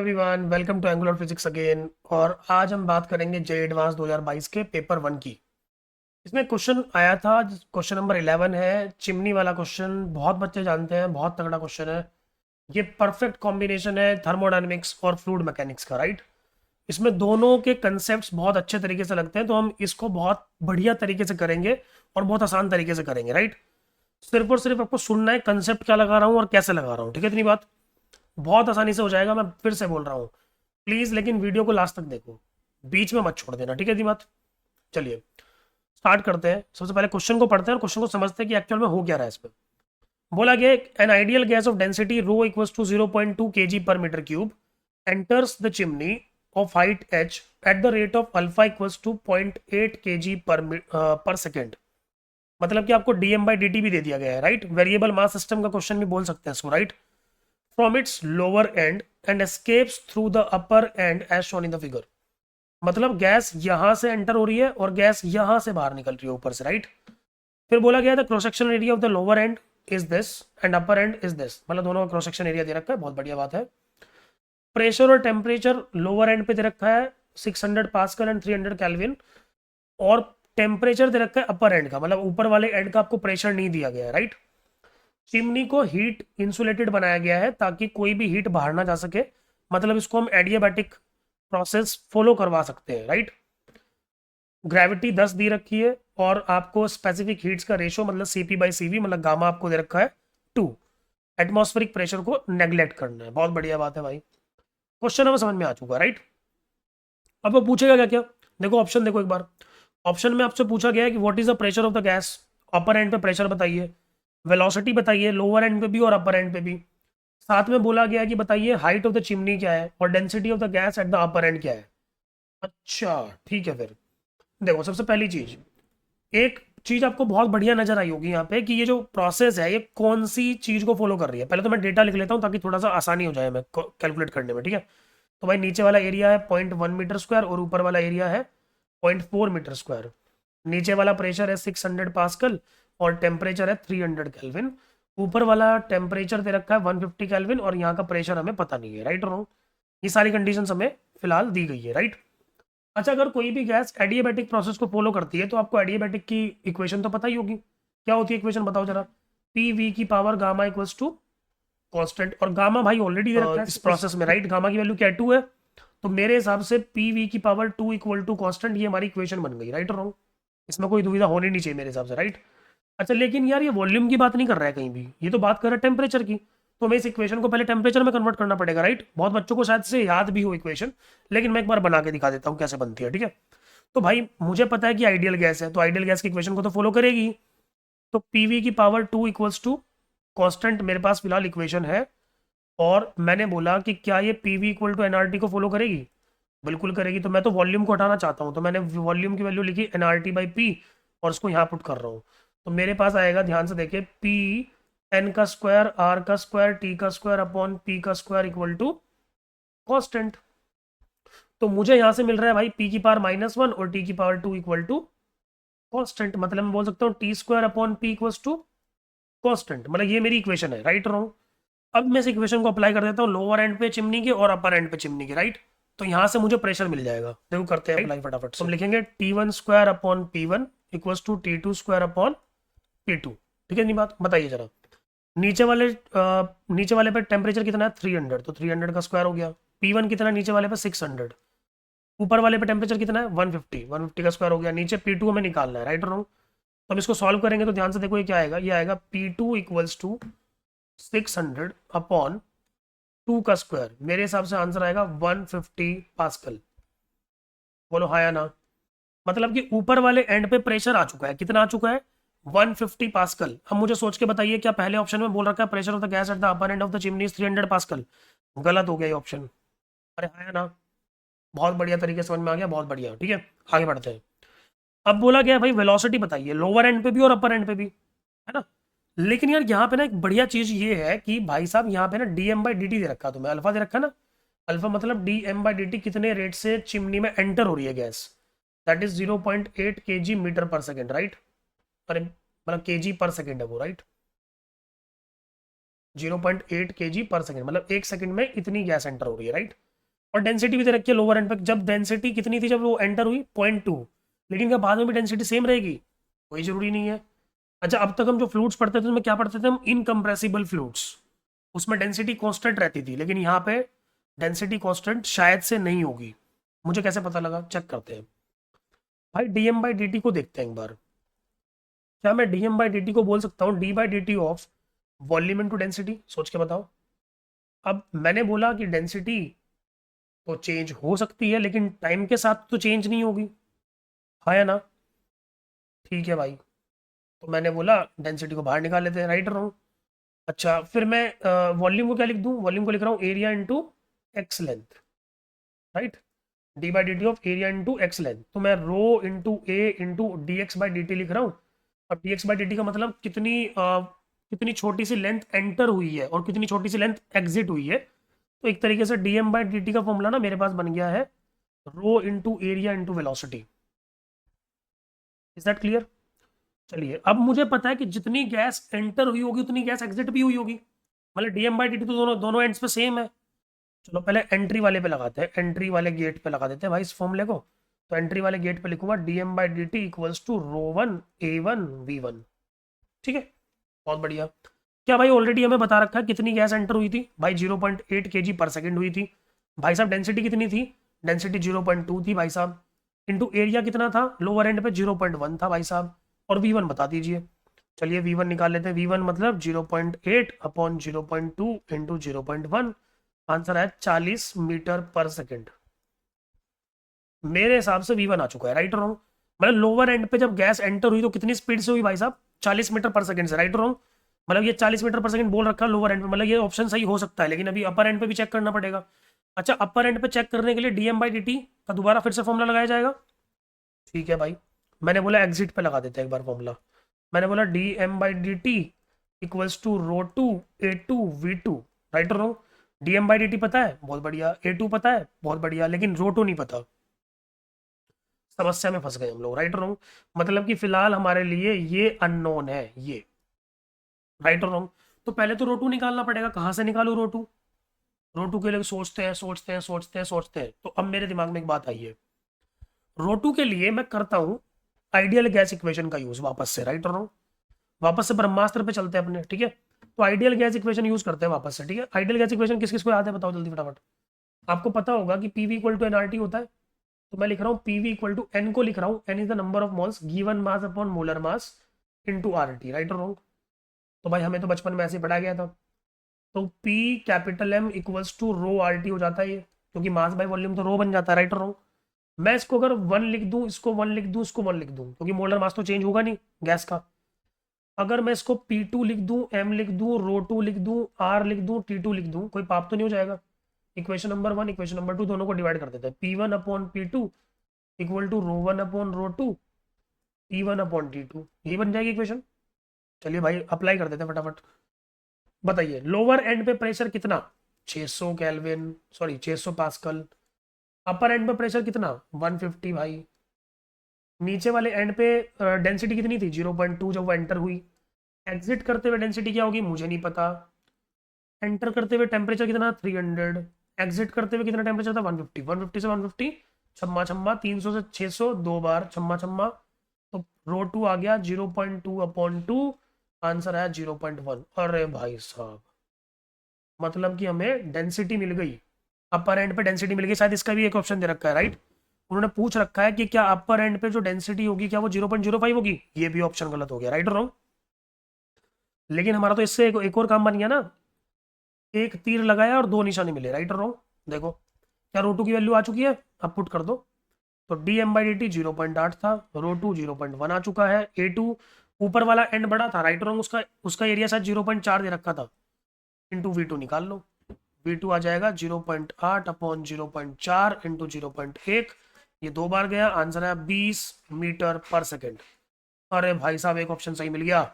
Everyone, welcome to angular physics again. और आज हम बात करेंगे जे एडवांस 2022 के पेपर 1 की। इसमें क्वेश्चन आया था, क्वेश्चन नंबर 11 है, चिमनी वाला क्वेश्चन। बहुत बच्चे जानते हैं, बहुत तगड़ा क्वेश्चन है। ये परफेक्ट कॉम्बिनेशन है थर्मोडायनेमिक्स और फ्लूइड मैकेनिक्स का, राइट। इसमें दोनों के कंसेप्ट्स बहुत अच्छे तरीके से लगते हैं, तो हम इसको बहुत बढ़िया तरीके से करेंगे और बहुत आसान तरीके से करेंगे, राइट। सिर्फ और सिर्फ आपको सुनना है कंसेप्ट क्या लगा रहा हूँ और कैसे लगा रहा हूँ, ठीक है। इतनी बात बहुत आसानी से हो जाएगा। मैं फिर से बोल रहा हूँ, प्लीज लेकिन वीडियो को लास्ट तक देखो, बीच में मत छोड़ देना, ठीक है। इतनी बात। चलिए स्टार्ट करते हैं। सबसे पहले क्वेश्चन को पढ़ते हैं और क्वेश्चन को समझते हैं कि एक्चुअल में हो क्या रहा है इसमें। बोला गया an ideal gas of density rho equals to 0.2 kg per metre cube enters the chimney of height h at the rate of alpha equals to 0.8 kg per second. मतलब कि आपको डीएम बाई डी टी भी दे दिया गया है, right. Variable mass system का question भी बोल सकते हैं इसको, right. From its lower end and escapes through the upper end as shown in the figure. मतलब गैस यहां से एंटर हो रही है और गैस यहां से बाहर निकल रही है ऊपर से, राइट। फिर बोला गया था cross section area of the lower and is this and upper and is this. मतलब दोनों का क्रॉस सेक्शन एरिया दे रखा है, बहुत बढ़िया बात है। प्रेशर और टेम्परेचर लोअर एंड पे दे रखा है 600 पास्कल एंड 300 केल्विन, और टेम्परेचर दे रखा है अपर एंड का, मतलब ऊपर वाले एंड का आपको प्रेशर नहीं दिया गया है, राइट। चिमनी को हीट इंसुलेटेड बनाया गया है ताकि कोई भी हीट बाहर ना जा सके। मतलब इसको हम एडियाबैटिक प्रोसेस फॉलो करवा सकते हैं, राइट। ग्रेविटी 10 दी रखी है और आपको स्पेसिफिक हीट्स का रेशो मतलब सीपी बाई सीवी मतलब गामा आपको दे रखा है 2। एटमॉस्फेरिक प्रेशर को नेग्लेक्ट करना है, बहुत बढ़िया बात है भाई। क्वेश्चन हमें समझ में आ चुका, राइट। अब वो पूछेगा क्या क्या। देखो ऑप्शन देखो एक बार। ऑप्शन में आपसे पूछा गया है कि what is the pressure of the gas. Upper and पे प्रेशर बताइए, वेलोसिटी बताइए लोअर एंड पे भी और अपर एंड पे भी। साथ में बोला गया है कि बताइए हाइट ऑफ द चिमनी क्या है और density of the gas at the upper and क्या है। अच्छा ठीक है। फिर देखो सबसे पहली चीज, एक चीज आपको बहुत बढ़िया नजर आई होगी यहाँ पे कि ये जो प्रोसेस है ये कौन सी चीज को फॉलो कर रही है। पहले तो मैं डेटा लिख लेता हूँ ताकि थोड़ा सा आसानी हो जाए मैं कैलकुलेट करने में, ठीक है। तो भाई नीचे वाला एरिया है 0.1 मीटर स्क्वायर और ऊपर वाला एरिया है 0.4 मीटर स्क्वायर। नीचे वाला प्रेशर है 600 पास्कल और टेम्परेचर है 300 केल्विन। ऊपर वाला टेम्परेचर दे रखा है 150 केल्विन और यहाँ का प्रेशर हमें पता नहीं है, राइट और रॉन्ग। ये सारी कंडीशंस हमें फिलहाल दी गई है, राइट। अच्छा, अगर कोई भी गैस एडियाबैटिक प्रोसेस को फॉलो करती है तो आपको एडियाबैटिक की इक्वेशन तो पता ही होगी। क्या होती है इक्वेशन, बताओ जरा। पी वी की power gamma equals to constant, और गामा भाई ऑलरेडी दे रखा है इस प्रोसेस में, राइट। गामा की वैल्यू क्या 2 है, तो मेरे हिसाब से पी वी की पावर 2 इक्वल टू कॉन्स्टेंट, ये हमारी इक्वेशन बन गई, राइट और रॉन्ग। इसमें कोई दुविधा होनी नहीं चाहिए मेरे हिसाब से, राइट। अच्छा लेकिन यार ये वॉल्यूम की बात नहीं कर रहा है कहीं भी, ये तो बात कर रहा है टेम्परेचर की। तो हमें इस इक्वेशन को पहले टेम्परेचर में कन्वर्ट करना पड़ेगा, राइट। बहुत बच्चों को शायद से याद भी हो इक्वेशन, लेकिन मैं एक बार बना के दिखा देता हूँ कैसे बनती है, ठीक है। तो भाई मुझे पता है कि आइडियल गैस है, तो आइडियल गैस की इक्वेशन को तो फॉलो करेगी। तो पीवी की पावर 2 इक्वल्स टू कॉन्स्टेंट मेरे पास फिलहाल इक्वेशन है। और मैंने बोला कि क्या ये पीवी इक्वल टू एनआरटी को फॉलो करेगी, बिल्कुल करेगी। तो मैं तो वॉल्यूम को हटाना चाहता हूँ, तो मैंने वॉल्यूम की वैल्यू लिखी एनआरटी बाई पी और उसको यहाँ पुट कर रहा हूँ। तो मेरे पास आएगा, ध्यान से देखिए, पी एन का स्क्वायर आर का स्क्वायर टी का स्क्वायर अपॉन पी का स्क्वायर इक्वल टू कॉन्स्टेंट। तो मुझे यहाँ से मिल रहा है भाई पी की पावर -1 और टी की पावर 2 इक्वल टू कॉन्स्टेंट। मतलब मैं बोल सकता हूँ T square upon P equals to constant. मतलब ये मेरी इक्वेशन है, राइट रॉन्ग। अब मैं इस इक्वेशन को अप्लाई कर देता हूँ लोअर एंड पे चिमनी के और अपर एंड पे चिमनी के, राइट। तो यहाँ से मुझे प्रेशर मिल जाएगा। देखो करते हैं अप्लाई फटाफट से। हम लिखेंगे T1 square upon P1 equals to T2 square upon P2, ठीक है। नहीं बात बताइए जरा। नीचे वाले पे टेम्परेचर कितना है 300, तो 300 का स्क्वायर हो गया। P1 कितना है नीचे वाले पे 600, ऊपर वाले पे टेम्परेचर कितना है 150, 150 का स्क्वायर हो गया। नीचे P2 हमें निकालना है, राइट और रॉन्ग। तो हम इसको सॉल्व करेंगे तो ध्यान से देखो ये क्या आएगा। ये आएगा P2 इक्वल्स टू 600 अपॉन 2 का स्क्वायर। मेरे हिसाब से आंसर आएगा 150 पास्कल। बोलो हाँ या ना। मतलब कि ऊपर वाले एंड पे प्रेशर आ चुका है, कितना आ चुका है 150 पास्कल। अब मुझे सोच के बताइए, क्या पहले ऑप्शन में बोल रखा है pressure of the gas at the upper end of the chimney is 300 pascal. गलत हो गया ये ऑप्शन। अरे हाँ या ना। बहुत बढ़िया तरीके से समझ में आ गया, बहुत बढ़िया, ठीक है। आगे बढ़ते हैं। अब बोला गया भाई वेलोसिटी बताइए लोअर एंड पे भी और अपर एंड पे भी, है ना। लेकिन यार यहाँ पे ना एक बढ़िया चीज ये है कि भाई साहब यहाँ पे ना डीएम बाई डी टी दे रखा, तुम्हें अल्फा दे रखा ना। अल्फा मतलब डीएम बाई डी टी कितने रेट से चिमनी में एंटर हो रही है gas, that is 0.8 kg metre per second, right. अरे मतलब केजी पर सेकेंड है वो, राइट। 0.8 kg पर सेकेंड मतलब 1 सेकेंड में इतनी गैस एंटर हो रही है, राइट। और डेंसिटी भी दे रखी है लोअर एंड पे। जब डेंसिटी कितनी थी जब वो एंटर हुई 0.2, लेकिन क्या बाद में भी डेंसिटी सेम रहेगी? कोई जरूरी नहीं है। अच्छा, अब तक हम जो फ्लूइड्स पढ़ते थे उसमें क्या पढ़ते थे हम? Incompressible fluids. उसमें डेंसिटी कांस्टेंट रहती थी, लेकिन यहाँ पे डेंसिटी कांस्टेंट शायद से नहीं होगी। मुझे कैसे पता लगा? चेक करते हैं भाई। डीएम बाई डी टी को देखते हैं एक बार। क्या मैं डीएम बाई डी टी को बोल सकता हूँ D by d t of volume into density? सोच के बताओ। अब मैंने बोला कि डेंसिटी तो चेंज हो सकती है, लेकिन टाइम के साथ तो चेंज नहीं होगी, हाँ या ना? ठीक है भाई, तो मैंने बोला डेंसिटी को बाहर निकाल लेते हैं, राइट रॉन्ग? अच्छा, फिर मैं वॉल्यूम को क्या लिख दूँ? वॉल्यूम को लिख रहा हूँ area into x length, right? D by d t of area into x length. तो मैं rho into A into d x by d t लिख रहा हूँ। अब d x by d t का मतलब कितनी छोटी सी लेंथ एंटर हुई है और कितनी छोटी सी लेंथ एग्जिट हुई है। तो एक तरीके से d m by d t का फॉर्मूला ना मेरे पास बन गया है rho into area into velocity. Is that clear? चलिए, अब मुझे पता है कि जितनी गैस एंटर हुई होगी उतनी गैस एग्जिट भी हुई होगी। मतलब डीएम बाई डी टी तो दोनों दोनों एंड्स पे सेम है। चलो पहले एंट्री वाले पे लगाते हैं, एंट्री वाले गेट पे लगा देते हैं भाई इस फॉर्मूले को। तो एंट्री वाले गेट पे लिखूंगा d m by d t equals to rho one A one we one. ठीक है, बहुत बढ़िया। क्या भाई ऑलरेडी हमें बता रखा है कितनी गैस एंटर हुई थी? भाई 0.8 kg पर सेकेंड हुई थी। भाई साहब डेंसिटी कितनी थी? डेंसिटी 0.2 थी भाई साहब। इंटू एरिया कितना था लोअर एंड पे? 0.1 था भाई साहब। और वी वन बता दीजिए। चलिए वी वन निकाल लेते हैं। वी वन मतलब 0.8 अपॉन 0.2 इंटू 0.1। आंसर है 40 मीटर पर सेकेंड। मेरे हिसाब से वी वन आ चुका है, राइट रॉन्ग? मतलब लोअर एंड पे जब गैस एंटर हुई तो कितनी स्पीड से हुई भाई साहब? 40 मीटर पर सेकंड से, राइट रॉन्ग? मतलब ये 40 मीटर पर सेकंड बोल रखा है लोअर एंड पे, मतलब ये ऑप्शन सही हो सकता है, लेकिन अभी अपर एंड पे भी चेक करना पड़ेगा। अच्छा, अपर एंड पे चेक करने के लिए डीएम बाई डी टी का दोबारा फिर से फॉर्मूला लगाया जाएगा। ठीक है भाई, मैंने बोला एग्जिट पे लगा देते हैं एक बार फॉर्मूला। मैंने बोला d m by d t equals to rho two A two we two, right wrong? D m by d t पता है, बहुत बढ़िया। ए टू पता है, बहुत बढ़िया, लेकिन रो टू नहीं पता। समस्या में फंस गए हम लोग, राइट और रॉन्ग? मतलब कि फिलहाल हमारे लिए ये अननोन है, ये, राइट और रॉन्ग? तो पहले तो रोटू निकालना पड़ेगा। कहाँ से निकालू रोटू? रोटू के लिए सोचते हैं सोचते हैं सोचते हैं सोचते हैं, तो अब मेरे दिमाग में एक बात आई है। रोटू के लिए मैं करता हूँ आइडियल गैस इक्वेशन का यूज वापस से, राइट और रॉन्ग? वापस से ब्रह्मास्त्र पे चलते हैं अपने, ठीक है? तो आइडियल गैस इक्वेशन यूज करते हैं वापस से, ठीक है? आइडियल गैस इक्वेशन किस किस को याद है बताओ जल्दी फटाफट। आपको पता होगा कि पीवी इक्वल टू एनआरटी होता है। तो मैं लिख रहा हूँ पीवी इक्वल टू एन को लिख रहा हूँ, n is the number of moles given mass upon molar mass into RT, right और रॉन्ग? तो भाई हमें तो बचपन में ऐसे ही पढ़ा गया था। तो P capital M equals to rho R T हो जाता है ये, क्योंकि मास बाय वॉल्यूम तो रो बन जाता है, राइट और रॉन्ग? मैं इसको अगर वन लिख दूं, इसको वन लिख दूं, इसको वन लिख दूं, क्योंकि मोलर मास तो चेंज होगा नहीं गैस का। अगर मैं इसको पी टू लिख दूं, एम लिख दूं, रो टू लिख दूं, आर लिख दूं, टी टू लिख दूं, कोई पाप तो नहीं हो जाएगा? Equation number one equation number two दोनों को डिवाइड कर देते हैं। P one upon P two equal to rho one upon rho two T one upon T two, यही बन जाएगी इक्वेशन। चलिए भाई अप्लाई कर देते हैं फटाफट। बताइए लोअर एंड पे प्रेशर कितना? 600 kelvin, sorry 600 pascal. Upper and पे प्रेशर कितना? 150 भाई। नीचे वाले एंड पे डेंसिटी कितनी थी? 0.2 जब वो एंटर हुई। एग्जिट करते हुए डेंसिटी क्या होगी मुझे नहीं पता। एंटर करते हुए टेम्परेचर कितना? 300। एग्जिट करते हुए कितना टेम्परेचर था? 150। 150 से 150, छम्मा छम्मा, 300 से 600, दो बार छम्मा छम्मा। तो रो टू आ गया 0.2 अपॉन टू, आंसर है 0.1। अरे भाई साहब, मतलब कि हमें डेंसिटी मिल गई, अपर एंड पे डेंसिटी मिल गई। शायद इसका भी एक ऑप्शन दे रखा है, राइट? उन्होंने पूछ रखा है कि क्या अपर एंड पे जो डेंसिटी होगी क्या वो 0.05 होगी? ये भी ऑप्शन गलत हो गया, राइट और रॉन्ग? लेकिन हमारा तो इससे एक और काम बन गया ना, एक तीर लगाया और दो निशाने मिले, राइट और रॉन्ग? देखो क्या रो टू की वैल्यू आ चुकी है, अब पुट कर दो। तो d m by d t 0.8 था, रो टू 0.1 आ चुका है। ए टू ऊपर वाला एंड बड़ा था, राइट रॉन्ग? उसका उसका एरिया शायद 0.4 दे रखा था। इंटू वी टू निकाल लो, वी टू आ जाएगा 0.8 अपॉन 0.4 इंटू 0.1। ये दो बार गया, आंसर है 20 मीटर पर सेकेंड। अरे भाई साहब एक ऑप्शन सही मिल गया,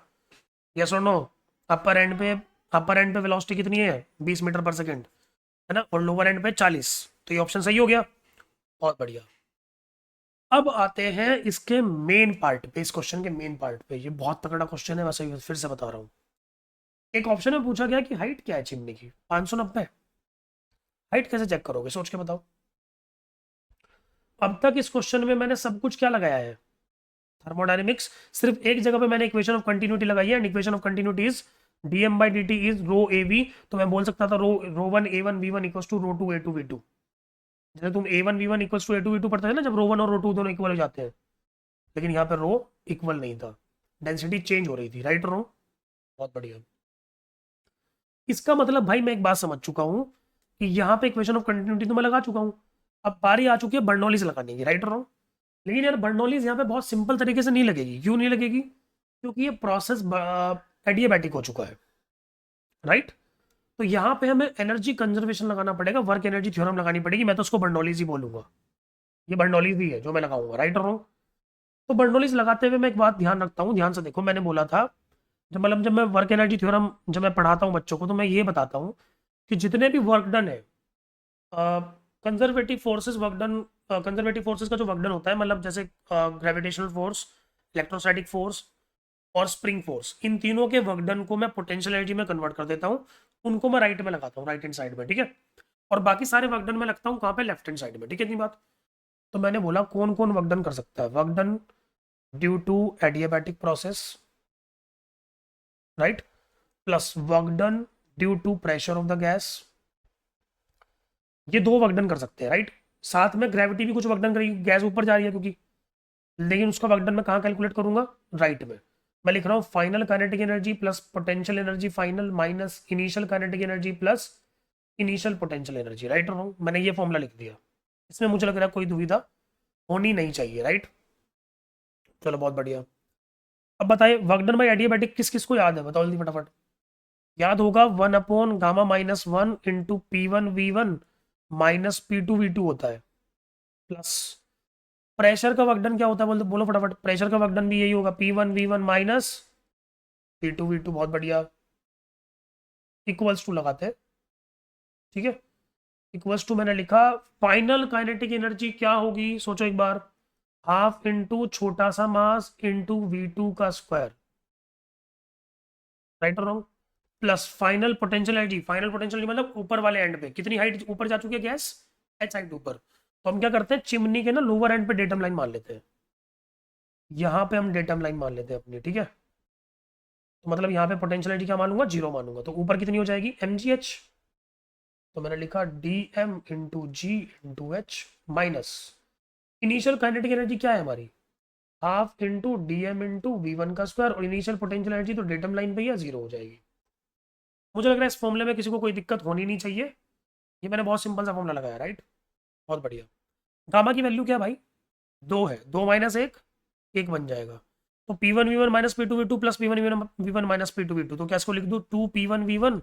यस और नो? अपर एंड पे अपर एंड पे वेलोसिटी कितनी है? 20 मीटर पर सेकेंड, है ना? और लोअर एंड पे 40, तो ये ऑप्शन सही हो गया, बहुत बढ़िया। अब आते हैं इसके मेन पार्ट पे, इस क्वेश्चन के मेन पार्ट पे। ये बहुत तगड़ा क्वेश्चन है, वैसे फिर से बता रहा हूँ। एक ऑप्शन में पूछा गया कि हाइट क्या है चिमनी की? 590। हाइट कैसे चेक करोगे, सोच के बताओ। अब तक इस क्वेश्चन में मैंने सब कुछ क्या लगाया है, थर्मोडायनेमिक्स। सिर्फ एक जगह पे मैंने इक्वेशन ऑफ कंटिन्यूटी लगाई है, and equation of continuity is dm by dt is rho A V. तो मैं बोल सकता था rho one A one we one equal to rho two A two we two. जैसे तुम A one we one equal to A two we two पढ़ते थे ना, जब रो वन और रो टू दोनों इक्वल हो जाते हैं, लेकिन यहाँ पे रो इक्वल नहीं था, डेंसिटी चेंज हो रही थी, राइट रो। बहुत बढ़िया। इसका मतलब भाई मैं एक बात समझ चुका हूँ कि यहाँ पे इक्वेशन ऑफ कंटिन्यूटी तो मैं लगा चुका हूँ, अब बारी आ चुकी है बर्नौलीज लगाने की, राइट रॉन्ग। लेकिन यार बर्नौलीज यहाँ पे बहुत सिंपल तरीके से नहीं लगेगी, क्यों नहीं लगेगी, क्योंकि ये प्रोसेस एडियाबैटिक हो चुका है, राइट। तो यहाँ पे हमें एनर्जी कंजर्वेशन लगाना पड़ेगा, वर्क एनर्जी थ्योरम लगानी पड़ेगी, मैं तो उसको बर्नौलीज ही बोलूंगा, ये बर्नौलीज ही है जो मैं लगाऊंगा, राइट और रॉन्ग। तो बर्नौलीज लगाते हुए मैं एक बात ध्यान रखता हूँ, ध्यान से देखो, मैंने बोला था जब मैं वर्क एनर्जी थ्योरम जब मैं पढ़ाता हूँ बच्चों को, तो मैं ये बताता हूँ कि जितने भी वर्क डन है, conservative forces work done, conservative forces का जो वर्क डन होता है, मतलब जैसे ग्रेविटेशनल फोर्स, इलेक्ट्रोस्टैटिक फोर्स और स्प्रिंग फोर्स, इन तीनों के वर्क डन को मैं पोटेंशियल एनर्जी में कन्वर्ट कर देता हूँ, उनको मैं राइट में लगाता हूँ, राइट हैंड साइड में, ठीक है। और बाकी सारे वर्क डन में लगता हूँ कहाँ पे, लेफ्ट हैंड साइड में, ठीक है, इतनी बात। तो मैंने बोला कौन कौन वर्क डन कर सकता है, work done due to adiabatic process, right, plus work done due to pressure of the gas, ये दो वर्क डन कर सकते हैं, राइट। साथ में ग्रेविटी भी कुछ वर्क डन करेगी, गैस ऊपर जा रही है क्योंकि, लेकिन उसका वर्क डन मैं कहाँ कैलकुलेट करूंगा, राइट में। मैं लिख रहा हूँ final kinetic energy plus potential energy final minus initial kinetic energy plus initial potential energy, right और रॉन्ग। मैंने ये फॉर्मूला लिख दिया, इसमें मुझे लग रहा है कोई दुविधा होनी नहीं चाहिए, राइट। चलो बहुत बढ़िया। अब बताइए वर्क डन बाई एडियाबैटिक किस किस को याद है, बताओ जल्दी फटाफट। याद होगा 1/γ-1 इंटू P1V1 माइनस P2V2 होता है, प्लस प्रेशर का वर्क डन क्या होता है, बोलो बोलो फटाफट, प्रेशर का वर्क डन भी यही होगा, P1V1 माइनस P2V2, बहुत बढ़िया, इक्वल्स टू लगाते हैं, ठीक है। इक्वल्स टू मैंने लिखा, फाइनल काइनेटिक एनर्जी क्या होगी, सोचो एक बार, हाफ इंटू छोटा सा मास इंटू V2 का स्क्वायर, राइट और wrong, plus final potential energy, final potential energy मतलब ऊपर वाले एंड पे कितनी हाइट ऊपर जा चुकी है गैस, एच हाइट ऊपर। तो हम क्या करते हैं, चिमनी के ना लोअर एंड पे डेटम लाइन मान लेते हैं, यहाँ पे हम डेटम लाइन मान लेते हैं अपनी, ठीक है। तो मतलब यहाँ पे पोटेंशियल एनर्जी क्या मानूंगा, जीरो मानूंगा, तो ऊपर कितनी हो जाएगी, mgh। तो मैंने लिखा dm into g into h minus initial kinetic energy क्या है हमारी, half into d m into v one का स्क्वायर, और इनिशियल पोटेंशियल एनर्जी तो डेटम लाइन पे ही है, जीरो हो जाएगी। मुझे लग रहा है इस फॉर्मूले में किसी को कोई दिक्कत होनी नहीं चाहिए, ये मैंने बहुत सिंपल सा फॉर्मूला लगाया, राइट। बहुत बढ़िया। गामा की वैल्यू क्या है भाई, दो है, दो माइनस एक, एक बन जाएगा। तो P1V1 minus P2V2 plus P1V1 minus P2V2, तो क्या इसको लिख दूँ, 2P1V1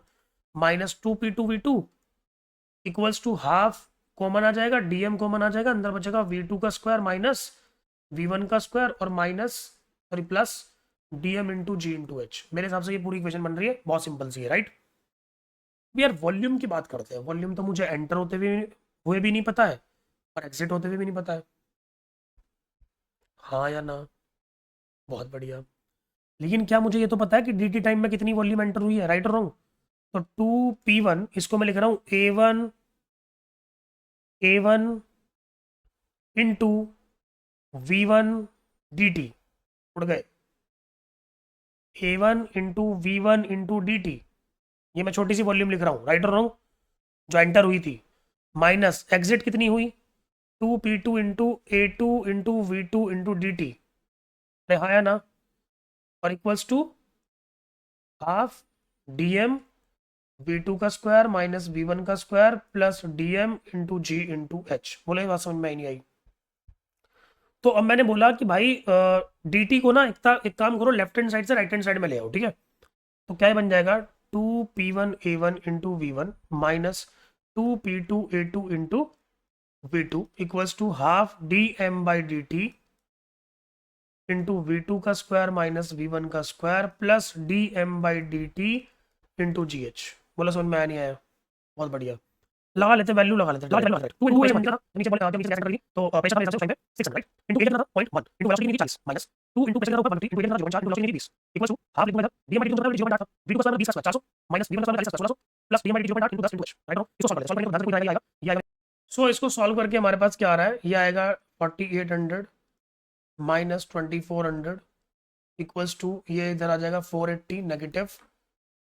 minus 2P2V2 equals to half, common आ जाएगा, डीएम कॉमन आ जाएगा, अंदर बचेगा V2 का स्क्वायर माइनस V1 का स्क्वायर और minus sorry plus dm into g into h. मेरे हिसाब से ये पूरी इक्वेशन बन रही है, बहुत सिंपल सी है, राइट। यार वॉल्यूम की बात करते हैं, वॉल्यूम तो मुझे एंटर होते हुए भी नहीं पता है और एग्जिट होते हुए भी नहीं पता है, हाँ या ना, बहुत बढ़िया। लेकिन क्या मुझे ये तो पता है कि dt टाइम में कितनी वॉल्यूम एंटर हुई है, राइट और रॉन्ग। तो 2p1 इसको मैं लिख रहा हूँ a1 इंटू v1 dt, उड़ गए, a1 into v1 into dt, ये मैं छोटी सी वॉल्यूम लिख रहा हूँ, राइट और रॉन्ग, जो एंटर हुई थी, माइनस एग्जिट कितनी हुई, 2p2 into a2 into v2 into dt, अरे हाँ या ना, और equals to half dm v2 का स्क्वायर माइनस v1 का square plus dm into g into H. बोले बात समझ में नहीं आई। तो अब मैंने बोला कि भाई dt को ना एक काम करो, लेफ्ट हैंड साइड से राइट हैंड साइड में ले आओ, ठीक है। तो क्या बन जाएगा, 2p1a1 into v one minus 2p2a2 into v2 equals to half dm by dt into v2 का स्क्वायर माइनस v1 का square plus dm by dt into G H. बोला समझ में आया नहीं आया, बहुत बढ़िया। लगा लेते वैल्यू लगा लेते 2 नीचे बोले नीचे कैसे कर दी तो प्रेशर का रिजल्ट टाइम पे 600 राइट इनटू एरिया कितना था 0.1 इनटू वेलोसिटी की 40 माइनस 2 इनटू प्रेशर का ऊपर 150 इनटू एरिया का 0.4 इनटू वेलोसिटी की 20 इक्वल्स टू हाफ लिखूंगा इधर d/dt जो होता है 0.8 v2 का स्क्वायर 20 का स्क्वायर 400 माइनस v1 का स्क्वायर 40 का 1600 plus d/dt 0.8 into 10 into h right इसको सॉल्व करते हैं सॉल्व करने के बाद आएगा ये आएगा सो इसको सॉल्व करके हमारे पास क्या आ रहा है ये आएगा 4800 माइनस 2400 इक्वल्स टू ये इधर आ जाएगा 480 नेगेटिव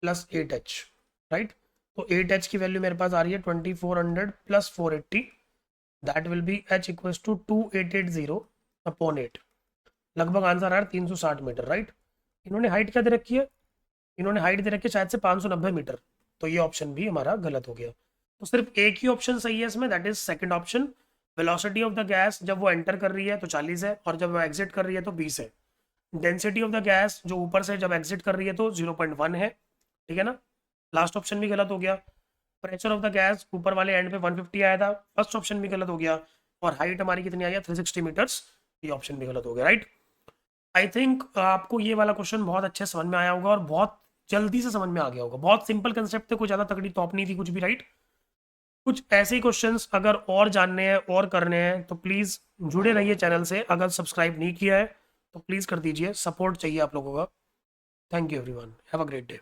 प्लस 8h राइट तो 8h की वैल्यू मेरे पास आ रही है 2400 plus 480 that will be h equals to 2880 upon 8 लगभग आंसर आ रहा है 360 मीटर राइट इन्होंने हाइट क्या दे रखी है इन्होंने हाइट दे रखी है शायद से 590 मीटर तो ये ऑप्शन भी हमारा गलत हो गया तो सिर्फ एक ही ऑप्शन सही है इसमें that is second option velocity of the gas जब वो एंटर कर रही है तो 40 है और जब वो एग्जिट कर रही है तो 20 है डेंसिटी ऑफ द गैस जो ऊपर से जब एग्जिट कर रही है तो 0.1 है ठीक है ना लास्ट ऑप्शन भी गलत हो गया प्रेशर ऑफ द गैस ऊपर वाले एंड पे 150 आया था फर्स्ट ऑप्शन भी गलत हो गया और हाइट हमारी कितनी आई है 360 मीटर्स ये ऑप्शन भी गलत हो गया राइट आई थिंक आपको ये वाला क्वेश्चन बहुत अच्छे समझ में आया होगा और बहुत जल्दी से समझ में आ गया होगा बहुत सिंपल कंसेप्ट थे कोई ज़्यादा तगड़ी टॉप नहीं थी कुछ भी राइट कुछ ऐसे ही क्वेश्चंस अगर और जानने हैं और करने हैं तो प्लीज़ जुड़े रहिए चैनल से अगर सब्सक्राइब नहीं किया है तो प्लीज़ कर दीजिए सपोर्ट चाहिए आप लोगों का thank you everyone have a great day